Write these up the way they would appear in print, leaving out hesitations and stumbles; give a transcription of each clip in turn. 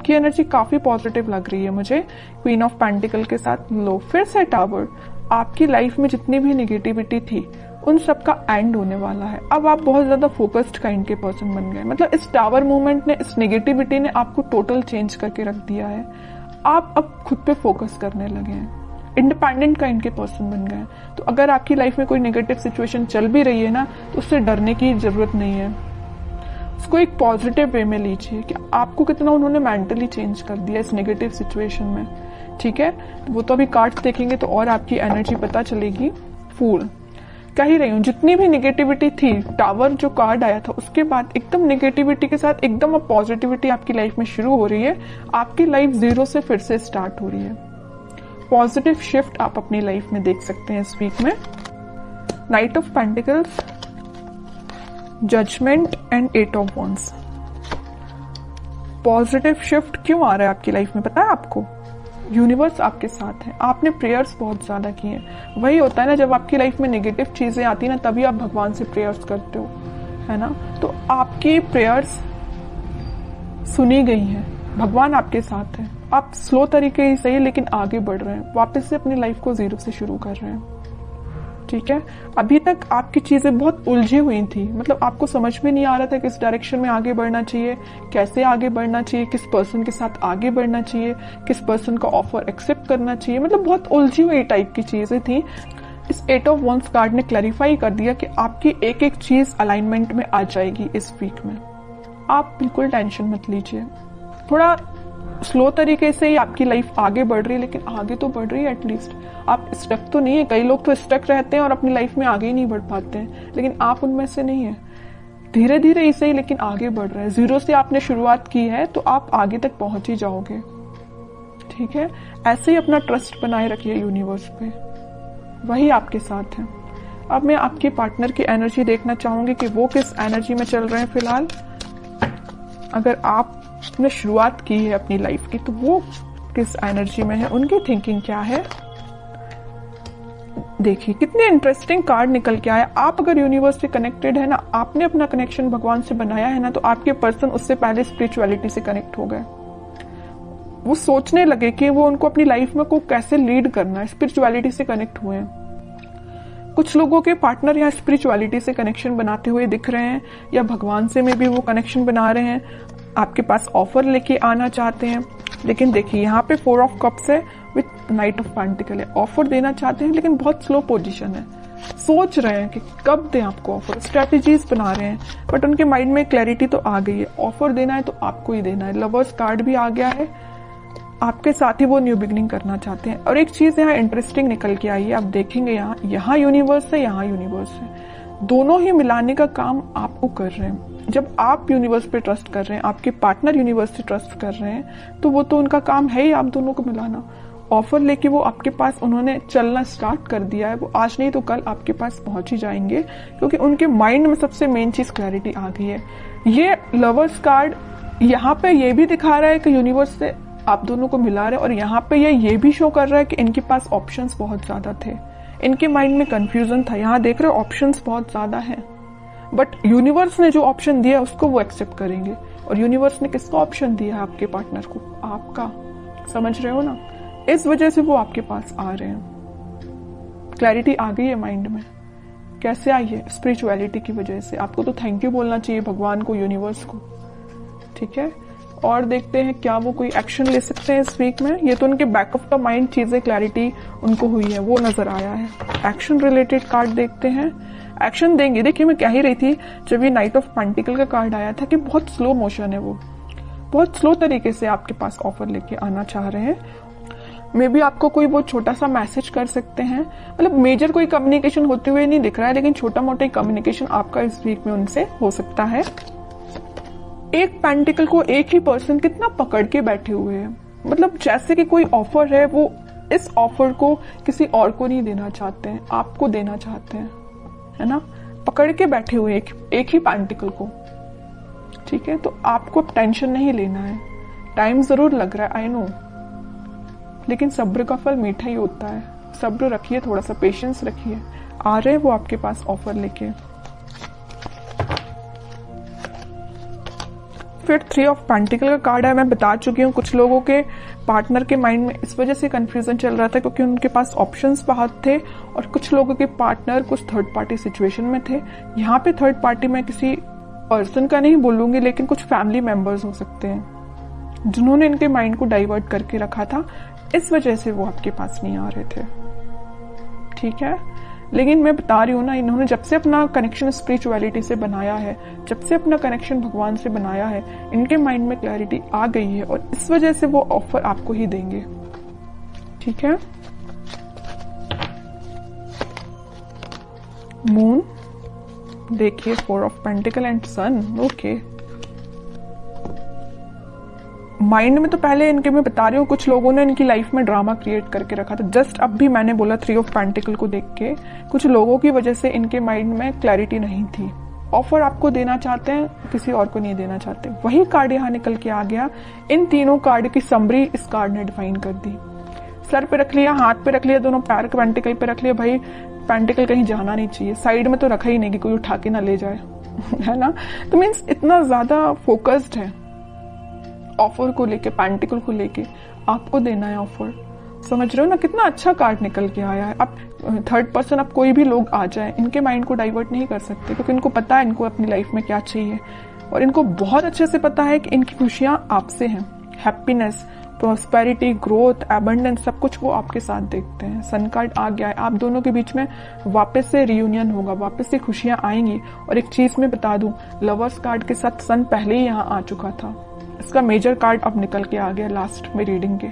आपकी एनर्जी काफी पॉजिटिव लग रही है मुझे, क्वीन ऑफ पेंटिकल के साथ लो। फिर से टावर, आपकी लाइफ में जितनी भी निगेटिविटी थी उन सब का एंड होने वाला है। अब आप बहुत ज्यादा फोकस्ड काइंड के पर्सन बन गए। मतलब इस टावर मूवमेंट ने, इस नेगेटिविटी ने आपको टोटल चेंज करके रख दिया है। आप अब खुद पे फोकस करने लगे हैं, इंडिपेंडेंट काइंड के पर्सन बन गए। तो अगर आपकी लाइफ में कोई नेगेटिव सिचुएशन चल भी रही है ना, तो उससे डरने की जरूरत नहीं है। उसको एक पॉजिटिव वे में लीजिए कि आपको कितना उन्होंने मेंटली चेंज कर दिया इस नेगेटिव सिचुएशन में। ठीक है, वो तो अभी कार्ड्स देखेंगे तो और आपकी एनर्जी पता चलेगी। फूल, कह ही रही हूँ, जितनी भी निगेटिविटी थी, टावर जो कार्ड आया था उसके बाद एकदम निगेटिविटी के साथ एकदम अब पॉजिटिविटी आपकी लाइफ में शुरू हो रही है। आपकी लाइफ जीरो से फिर से स्टार्ट हो रही है। पॉजिटिव शिफ्ट आप अपनी लाइफ में देख सकते हैं इस वीक में। Knight of pentacles, judgement and 8 of wands. Positive shift क्यों आ रहा है आपकी लाइफ में पता है आपको? यूनिवर्स आपके साथ है। आपने प्रेयर्स बहुत ज्यादा किए हैं। वही होता है ना, जब आपकी लाइफ में नेगेटिव चीजें आती है ना, तभी आप भगवान से प्रेयर्स करते हो, है ना। तो आपकी प्रेयर्स सुनी गई हैं, भगवान आपके साथ है। आप स्लो तरीके से ही लेकिन आगे बढ़ रहे हैं, वापस से अपनी लाइफ को जीरो से शुरू कर रहे हैं। ठीक है, अभी तक आपकी चीजें बहुत उलझी हुई थी। मतलब आपको समझ में नहीं आ रहा था किस डायरेक्शन में आगे बढ़ना चाहिए, कैसे आगे बढ़ना चाहिए, किस पर्सन के साथ आगे बढ़ना चाहिए, किस पर्सन का ऑफर एक्सेप्ट करना चाहिए। मतलब बहुत उलझी हुई टाइप की चीजें थी। इस 8 ऑफ वॉन्ड्स कार्ड ने क्लैरिफाई कर दिया कि आपकी एक एक चीज अलाइनमेंट में आ जाएगी इस वीक में। आप बिल्कुल टेंशन मत लीजिए। थोड़ा स्लो तरीके से ही आपकी लाइफ आगे बढ़ रही है, लेकिन आगे तो बढ़ रही है एटलीस्ट। आप स्टक तो नहीं है। कई लोग तो स्टक रहते हैं और अपनी लाइफ में आगे ही नहीं बढ़ पाते हैं, लेकिन आप उनमें से नहीं है। धीरे धीरे इसे ही लेकिन आगे बढ़ रहे हैं। जीरो से आपने शुरुआत की है तो आप आगे तक पहुंच ही जाओगे। ठीक है, ऐसे ही अपना ट्रस्ट बनाए रखिए यूनिवर्स पे, वही आपके साथ है। अब मैं आपके पार्टनर की एनर्जी देखना चाहूंगी कि वो किस एनर्जी में चल रहे हैं फिलहाल। अगर आपने शुरुआत की है अपनी लाइफ की तो वो किस एनर्जी में है, उनकी थिंकिंग क्या है। देखिए कितने इंटरेस्टिंग कार्ड निकल के आया। आप अगर यूनिवर्स से कनेक्टेड है ना, आपने अपना कनेक्शन भगवान से बनाया है ना, तो आपके पर्सन उससे पहले स्पिरिचुअलिटी से कनेक्ट हो गए। वो सोचने लगे कि वो उनको अपनी लाइफ में को कैसे लीड करना है, स्पिरिचुअलिटी से कनेक्ट हुए हैं। कुछ लोगों के पार्टनर यहाँ स्पिरिचुअलिटी से कनेक्शन बनाते हुए दिख रहे हैं, या भगवान से में भी वो कनेक्शन बना रहे हैं, आपके पास ऑफर लेके आना चाहते हैं। लेकिन देखिए यहाँ पे 4 ऑफ कप्स है विथ नाइट ऑफ पेंटिकल है। ऑफर देना चाहते हैं लेकिन बहुत स्लो पोजीशन है। सोच रहे हैं कि कब दें आपको ऑफर, स्ट्रेटेजीज बना रहे हैं, बट उनके माइंड में क्लैरिटी तो आ गई है। ऑफर देना है तो आपको ही देना है। लवर्स कार्ड भी आ गया है, आपके साथ ही वो न्यू बिगनिंग करना चाहते हैं। और एक चीज यहाँ इंटरेस्टिंग निकल के आई है, आप देखेंगे यहाँ यूनिवर्स है, यहाँ यूनिवर्स है, दोनों ही मिलाने का काम आपको कर रहे हैं। जब आप यूनिवर्स पे ट्रस्ट कर रहे हैं, आपके पार्टनर यूनिवर्स से ट्रस्ट कर रहे हैं, तो वो तो उनका काम है ही आप दोनों को मिलाना। ऑफर लेके वो आपके पास उन्होंने चलना स्टार्ट कर दिया है। वो आज नहीं तो कल आपके पास पहुंच ही जाएंगे, क्योंकि उनके माइंड में सबसे मेन चीज क्लैरिटी आ गई है। ये लवर्स कार्ड यहाँ पे ये भी दिखा रहा है कि यूनिवर्स से आप दोनों को मिला रहे हैं, और यहाँ पे ये भी शो कर रहा है कि इनके पास ऑप्शंस बहुत ज्यादा थे। इनके माइंड में कंफ्यूजन था। यहाँ देख रहे हो ऑप्शंस बहुत ज्यादा हैं, बट यूनिवर्स ने जो ऑप्शन दिया उसको वो एक्सेप्ट करेंगे। और यूनिवर्स ने किसका ऑप्शन दिया है आपके पार्टनर को? आपका। समझ रहे हो ना? इस वजह से वो आपके पास आ रहे हैं। क्लैरिटी आ गई है माइंड में। कैसे आई है? स्पिरिचुअलिटी की वजह से। आपको तो थैंक यू बोलना चाहिए भगवान को, यूनिवर्स को। ठीक है, और देखते हैं क्या वो कोई एक्शन ले सकते हैं इस वीक में। ये तो उनके बैक ऑफ द माइंड चीजें क्लैरिटी उनको हुई है, वो नजर आया है। एक्शन रिलेटेड कार्ड देखते हैं, एक्शन देंगे। देखिए मैं कह ही रही थी जब ये नाइट ऑफ पेंटिकल का कार्ड आया था कि बहुत स्लो मोशन है, वो बहुत स्लो तरीके से आपके पास ऑफर लेके आना चाह रहे हैं। मे बी आपको कोई वो छोटा सा मैसेज कर सकते हैं। मतलब मेजर कोई कम्युनिकेशन होते हुए नहीं दिख रहा है, लेकिन छोटा मोटा कम्युनिकेशन आपका इस वीक में उनसे हो सकता है। एक पेंटिकल को एक ही पर्सन कितना पकड़ के बैठे हुए हैं। मतलब जैसे कि कोई ऑफर है, वो इस ऑफर को किसी और को नहीं देना चाहते हैं, आपको देना चाहते हैं, है ना। पकड़ के बैठे हुए एक ही पेंटिकल को। ठीक है, तो आपको टेंशन नहीं लेना है। टाइम जरूर लग रहा है, आई नो, लेकिन सब्र का फल मीठा ही होता है। सब्र रखिए, थोड़ा सा पेशेंस रखिए। आ रहे हैं वो आपके पास ऑफर लेके। फिर 3 ऑफ पेंटिकल का कार्ड है। मैं बता चुकी हूँ कुछ लोगों के पार्टनर के माइंड में इस वजह से कंफ्यूजन चल रहा था क्योंकि उनके पास ऑप्शंस बहुत थे और कुछ लोगों के पार्टनर कुछ थर्ड पार्टी सिचुएशन में थे। यहाँ पे थर्ड पार्टी मैं किसी पर्सन का नहीं बोलूंगी, लेकिन कुछ फैमिली मेंबर्स हो सकते हैं जिन्होंने इनके माइंड को डाइवर्ट करके रखा था, इस वजह से वो आपके पास नहीं आ रहे थे। ठीक है, लेकिन मैं बता रही हूँ ना, इन्होंने जब से अपना कनेक्शन स्पिरिचुअलिटी से बनाया है, जब से अपना कनेक्शन भगवान से बनाया है, इनके माइंड में क्लैरिटी आ गई है और इस वजह से वो ऑफर आपको ही देंगे। ठीक है, मून देखिए, 4 of pentacle and sun. Okay, mind में तो पहले इनके मैं बता रही हूँ कुछ लोगों ने इनकी लाइफ में ड्रामा क्रिएट करके रखा था। जस्ट अब भी मैंने बोला 3 ऑफ पेंटिकल को देख के कुछ लोगों की वजह से इनके माइंड में क्लैरिटी नहीं थी। ऑफर आपको देना चाहते हैं, किसी और को नहीं देना चाहते। वही कार्ड यहाँ निकल के आ गया। इन तीनों कार्ड की समरी इस कार्ड ने डिफाइन कर दी। सर पे रख लिया, हाथ पे रख लिया, दोनों पैर पेंटिकल पे रख लिया। भाई पेंटिकल कहीं जाना नहीं चाहिए, साइड में तो रखा ही नहीं कि कोई उठा के ना ले जाए है ना। तो मीन्स इतना ज्यादा फोकस्ड है ऑफर को लेके, पेंटिकल को लेके आपको देना है ऑफर। समझ रहे हो ना, कितना अच्छा कार्ड निकल के आया है। अब थर्ड पर्सन, अब कोई भी लोग आ जाए, इनके माइंड को डाइवर्ट नहीं कर सकते क्योंकि इनको पता है इनको अपनी लाइफ में क्या चाहिए और इनको बहुत अच्छे से पता है कि इनकी खुशियां आपसे हैं। हैप्पीनेस, प्रॉस्पेरिटी, ग्रोथ, एबंडेंस, सब कुछ वो आपके साथ देखते हैं। सन कार्ड आ गया है, आप दोनों के बीच में वापस से रियूनियन होगा, वापस से खुशियां आएंगी। और एक चीज मैं बता दूं, लवर्स कार्ड के साथ सन पहले ही यहाँ आ चुका था। इसका मेजर कार्ड अब निकल के आ गया लास्ट में रीडिंग के।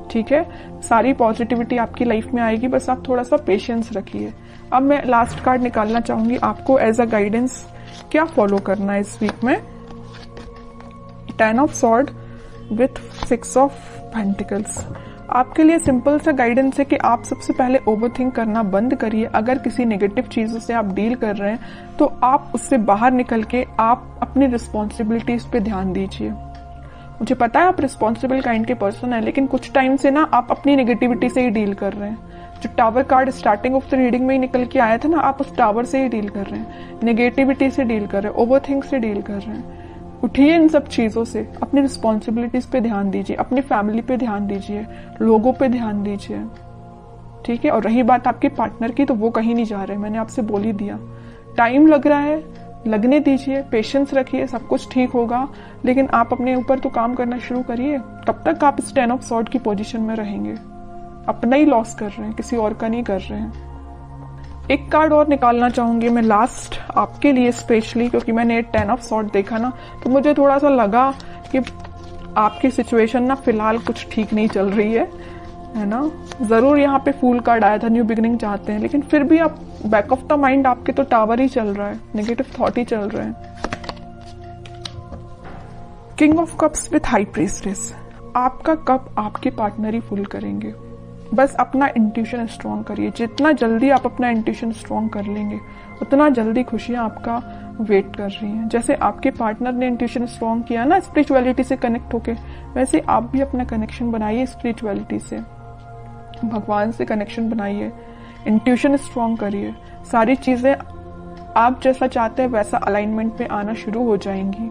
ठीक है, सारी पॉजिटिविटी आपकी लाइफ में आएगी, बस आप थोड़ा सा पेशेंस रखिए। अब मैं लास्ट कार्ड निकालना चाहूंगी आपको एज अ गाइडेंस, क्या फॉलो करना है इस वीक में। 10 of sword with 6 of pentacles. आपके लिए सिंपल सा गाइडेंस है कि आप सबसे पहले ओवरथिंक करना बंद करिए। अगर किसी नेगेटिव चीजों से आप डील कर रहे हैं तो आप उससे बाहर निकल के आप अपनी रिस्पॉन्सिबिलिटीज पे ध्यान दीजिए। मुझे पता है आप रिस्पॉन्सिबल काइंड के पर्सन है, लेकिन कुछ टाइम से ना आप अपनी नेगेटिविटी से ही डील कर रहे हैं। जो tower card starting of the reading में ही निकल के आया था ना, आप उस टावर से ही डील कर रहे हैं, नेगेटिविटी से डील कर रहे हैं, ओवरथिंक से डील कर रहे हैं। उठिए इन सब चीजों से, अपनी रिस्पॉन्सिबिलिटीज पे ध्यान दीजिए, अपनी फैमिली पे ध्यान दीजिए, लोगों पे ध्यान दीजिए। ठीक है, और रही बात आपके पार्टनर की, तो वो कहीं नहीं जा रहे, मैंने आपसे बोल ही दिया। टाइम लग रहा है, लगने दीजिए, पेशेंस रखिए, सब कुछ ठीक होगा। लेकिन आप अपने ऊपर तो काम करना शुरू करिए, तब तक आप इस 10 ऑफ सॉर्ड की पोजीशन में रहेंगे। अपना ही लॉस कर रहे हैं, किसी और का नहीं कर रहे हैं। एक कार्ड और निकालना चाहूंगी मैं लास्ट आपके लिए स्पेशली, क्योंकि मैंने 10 ऑफ सॉर्ड देखा ना, तो मुझे थोड़ा सा लगा कि आपकी सिचुएशन ना फिलहाल कुछ ठीक नहीं चल रही है ना। जरूर यहाँ पे फूल कार्ड आया था, न्यू बिगिनिंग चाहते हैं, लेकिन फिर भी आप बैक ऑफ द माइंड आपके तो टावर ही चल रहा है, नेगेटिव थॉट ही चल रहे हैं। King of cups with high priestess. आपका कप आपके पार्टनर ही फुल करेंगे। बस अपना इंट्यूशन स्ट्रॉन्ग करिए। जितना जल्दी आप अपना इंट्यूशन स्ट्रॉन्ग कर लेंगे, उतना जल्दी खुशियां आपका वेट कर रही हैं। जैसे आपके पार्टनर ने इंट्यूशन स्ट्रॉन्ग किया ना स्पिरिचुअलिटी से कनेक्ट होके, वैसे आप भी अपना कनेक्शन बनाइए स्पिरिचुअलिटी से, भगवान से कनेक्शन बनाइए, इंट्यूशन स्ट्रॉन्ग करिए। सारी चीजें आप जैसा चाहते हैं वैसा अलाइनमेंट में आना शुरू हो जाएंगी।